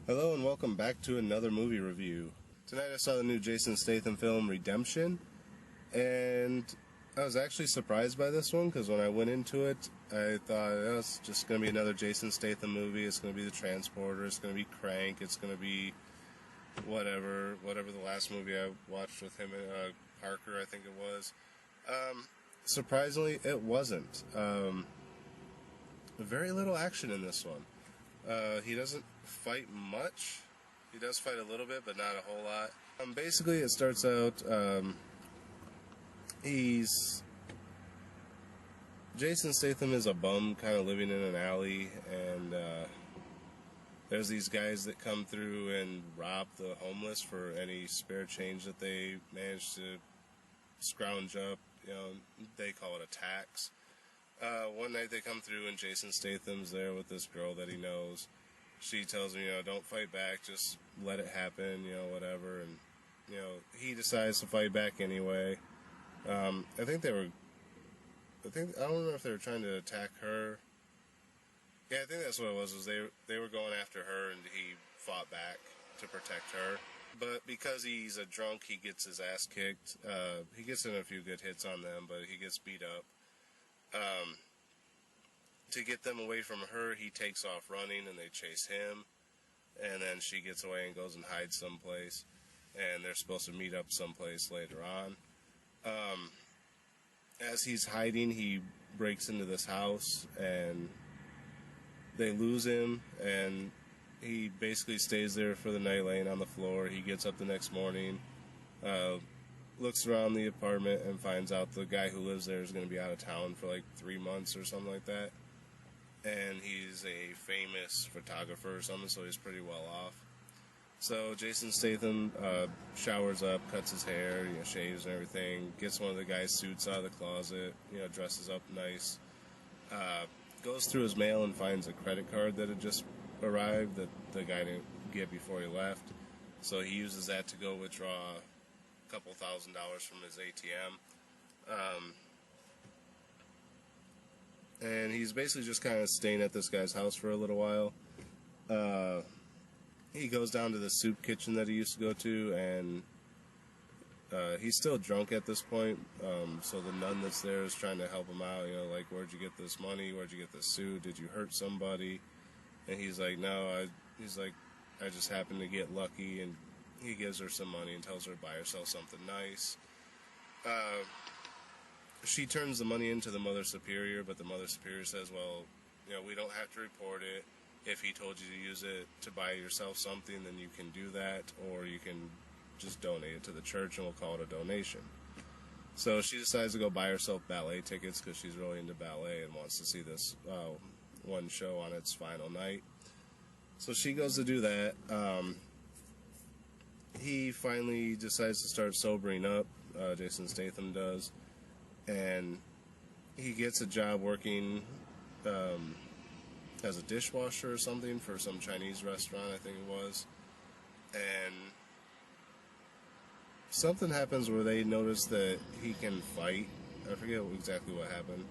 Hello and welcome back to another movie review. Tonight I saw the new Jason Statham film Redemption, and I was actually surprised by this one because when I went into it, I thought, oh, it's just going to be another Jason Statham movie. It's going to be The Transporter. It's going to be Crank. It's going to be whatever the last movie I watched with him, Parker, I think it was. Surprisingly, it wasn't. Very little action in this one. He doesn't fight much. He does fight a little bit, but not a whole lot. Basically, it starts out, Jason Statham is a bum kind of living in an alley, and there's these guys that come through and rob the homeless for any spare change that they manage to scrounge up. You know, they call it a tax. One night they come through and Jason Statham's there with this girl that he knows. She tells him, don't fight back, just let it happen, whatever. And, he decides to fight back anyway. I don't know if they were trying to attack her. Yeah, I think that's what it was they were going after her and he fought back to protect her. But because he's a drunk, he gets his ass kicked. He gets in a few good hits on them, but he gets beat up. To get them away from her, he takes off running and they chase him, and then she gets away and goes and hides someplace, and they're supposed to meet up someplace later on. As he's hiding, he breaks into this house and they lose him, and he basically stays there for the night laying on the floor. He gets up the next morning, looks around the apartment and finds out the guy who lives there is going to be out of town for like 3 months or something like that. And he's a famous photographer or something, so he's pretty well off. So Jason Statham showers up, cuts his hair, shaves and everything, gets one of the guy's suits out of the closet, dresses up nice, goes through his mail and finds a credit card that had just arrived that the guy didn't get before he left. So he uses that to go withdraw a couple $1,000s from his ATM. And he's basically just kind of staying at this guy's house for a little while. He goes down to the soup kitchen that he used to go to, and he's still drunk at this point. So the nun that's there is trying to help him out, like, where'd you get this money? Where'd you get this suit? Did you hurt somebody? And he's like, no, I just happened to get lucky. And he gives her some money and tells her to buy herself something nice. She turns the money into the Mother Superior, but the Mother Superior says, well, we don't have to report it. If he told you to use it to buy yourself something, then you can do that, or you can just donate it to the church and we'll call it a donation. So she decides to go buy herself ballet tickets because she's really into ballet and wants to see this one show on its final night. So she goes to do that. He finally decides to start sobering up, Jason Statham does. And he gets a job working as a dishwasher or something for some Chinese restaurant, I think it was. And something happens where they notice that he can fight. I forget exactly what happened.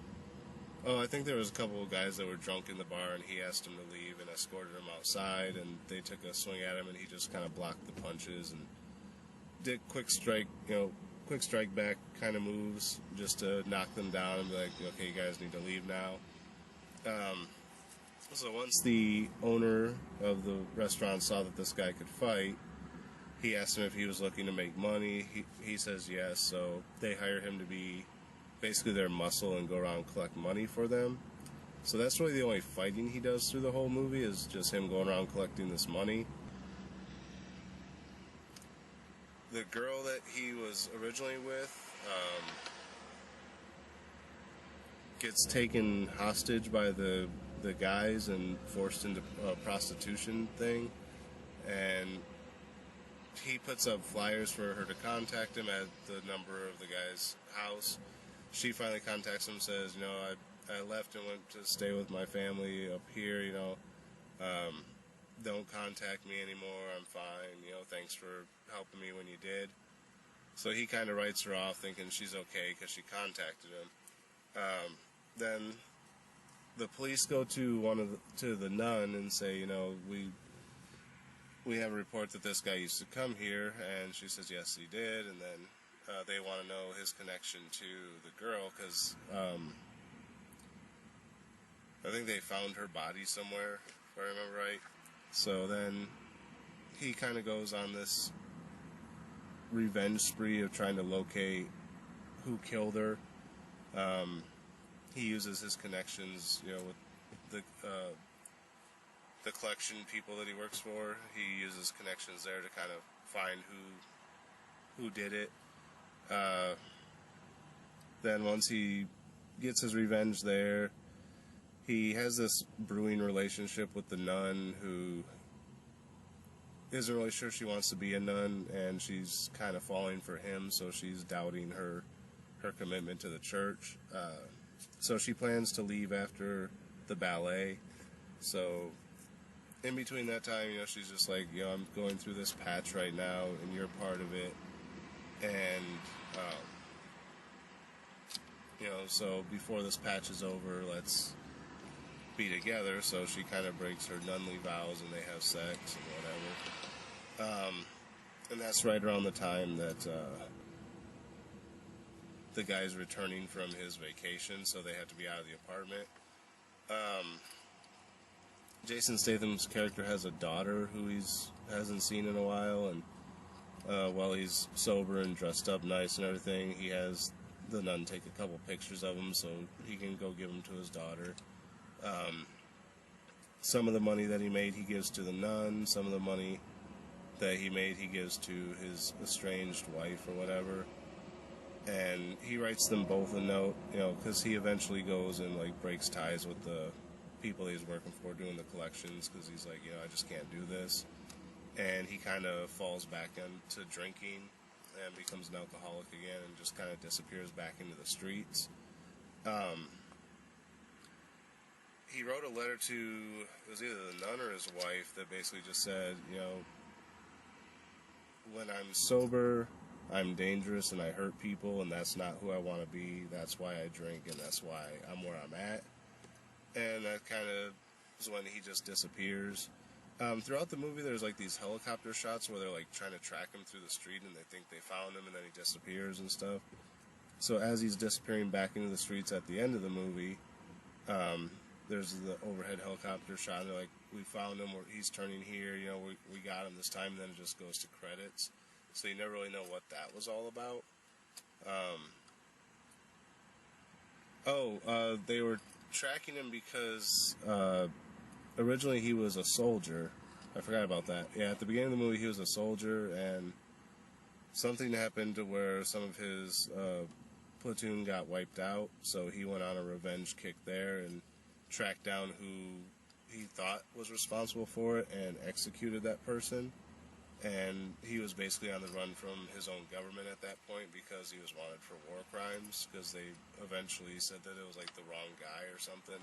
Oh, I think there was a couple of guys that were drunk in the bar, and he asked them to leave and escorted them outside, and they took a swing at him, and he just kind of blocked the punches and did quick strike back kind of moves just to knock them down and be like, okay, you guys need to leave now. So once the owner of the restaurant saw that this guy could fight, he asked him if he was looking to make money. He says yes, so they hire him to be basically their muscle and go around and collect money for them. So that's really the only fighting he does through the whole movie, is just him going around collecting this money. The girl that he was originally with gets taken hostage by the guys and forced into a prostitution thing, and he puts up flyers for her to contact him at the number of the guy's house. She finally contacts him and says, I left and went to stay with my family up here, don't contact me anymore, I'm fine, thanks for helping me when you did. So he kind of writes her off thinking she's okay because she contacted him. Then the police go to the nun and say, we have a report that this guy used to come here, and she says yes, he did, and then they want to know his connection to the girl, because I think they found her body somewhere, if I remember right. So then he kind of goes on this revenge spree of trying to locate who killed her. He uses his connections, with the collection people that he works for. He uses connections there to kind of find who did it. Then once he gets his revenge there, he has this brewing relationship with the nun who isn't really sure she wants to be a nun, and she's kind of falling for him, so she's doubting her commitment to the church. So she plans to leave after the ballet. So in between that time, she's just like, I'm going through this patch right now, and you're part of it. And, so before this patch is over, let's be together. So she kind of breaks her nunly vows, and they have sex and whatever. And that's right around the time that the guy's returning from his vacation, so they have to be out of the apartment. Jason Statham's character has a daughter who hasn't seen in a while, and while he's sober and dressed up nice and everything, he has the nun take a couple pictures of him so he can go give them to his daughter. Some of the money that he made, he gives to the nun. Some of the money that he made, he gives to his estranged wife or whatever. And he writes them both a note, because he eventually goes and breaks ties with the people he's working for doing the collections, because he's like, I just can't do this. And he kind of falls back into drinking and becomes an alcoholic again, and just kind of disappears back into the streets. He wrote a letter to, it was either the nun or his wife, that basically just said, when I'm sober, I'm dangerous and I hurt people, and that's not who I want to be. That's why I drink, and that's why I'm where I'm at. And that kind of is when he just disappears. Throughout the movie, there's these helicopter shots where they're trying to track him through the street, and they think they found him, and then he disappears and stuff. So as he's disappearing back into the streets at the end of the movie, there's the overhead helicopter shot, and they're like, we found him, he's turning here, we got him this time, and then it just goes to credits. So you never really know what that was all about. They were tracking him because originally he was a soldier. I forgot about that. Yeah, at the beginning of the movie he was a soldier, and something happened to where some of his platoon got wiped out, so he went on a revenge kick there and tracked down who he thought was responsible for it and executed that person. And he was basically on the run from his own government at that point because he was wanted for war crimes, because they eventually said that it was the wrong guy or something.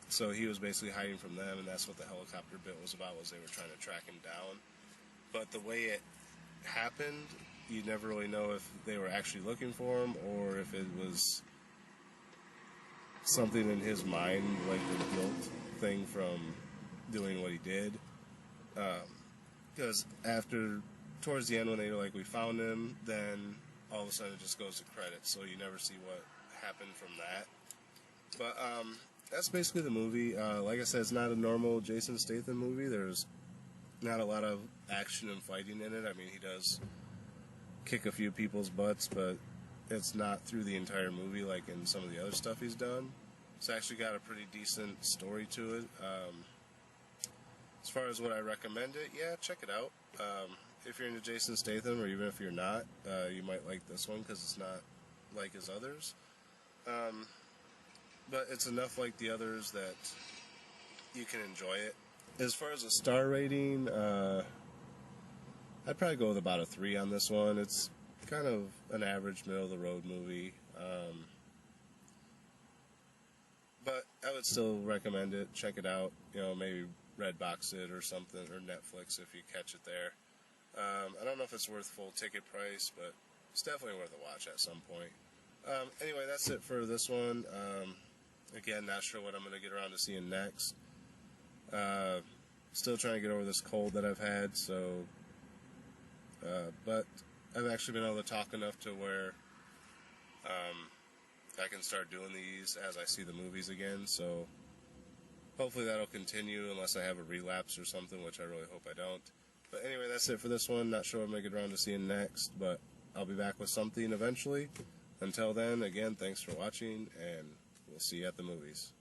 So he was basically hiding from them, and that's what the helicopter bit was about, was they were trying to track him down. But the way it happened, you never really know if they were actually looking for him or if it was something in his mind, the guilt thing from doing what he did. Because towards the end, when they were we found him, then all of a sudden it just goes to credits, so you never see what happened from that. But that's basically the movie. Like I said, it's not a normal Jason Statham movie. There's not a lot of action and fighting in it. I mean, he does kick a few people's butts, but it's not through the entire movie like in some of the other stuff he's done. It's actually got a pretty decent story to it. As far as would I recommend it, yeah, check it out. If you're into Jason Statham, or even if you're not, you might like this one because it's not like his others. But it's enough like the others that you can enjoy it. As far as a star rating, I'd probably go with about a 3 on this one. It's kind of an average, middle-of-the-road movie. But I would still recommend it. Check it out. Maybe Redbox it or something, or Netflix if you catch it there. I don't know if it's worth full ticket price, but it's definitely worth a watch at some point. Anyway, that's it for this one. Again, not sure what I'm going to get around to seeing next. Still trying to get over this cold that I've had, so... but I've actually been able to talk enough to where I can start doing these as I see the movies again, so hopefully that'll continue unless I have a relapse or something, which I really hope I don't. But anyway, that's it for this one. Not sure what I'm going to get around to seeing next, but I'll be back with something eventually. Until then, again, thanks for watching, and we'll see you at the movies.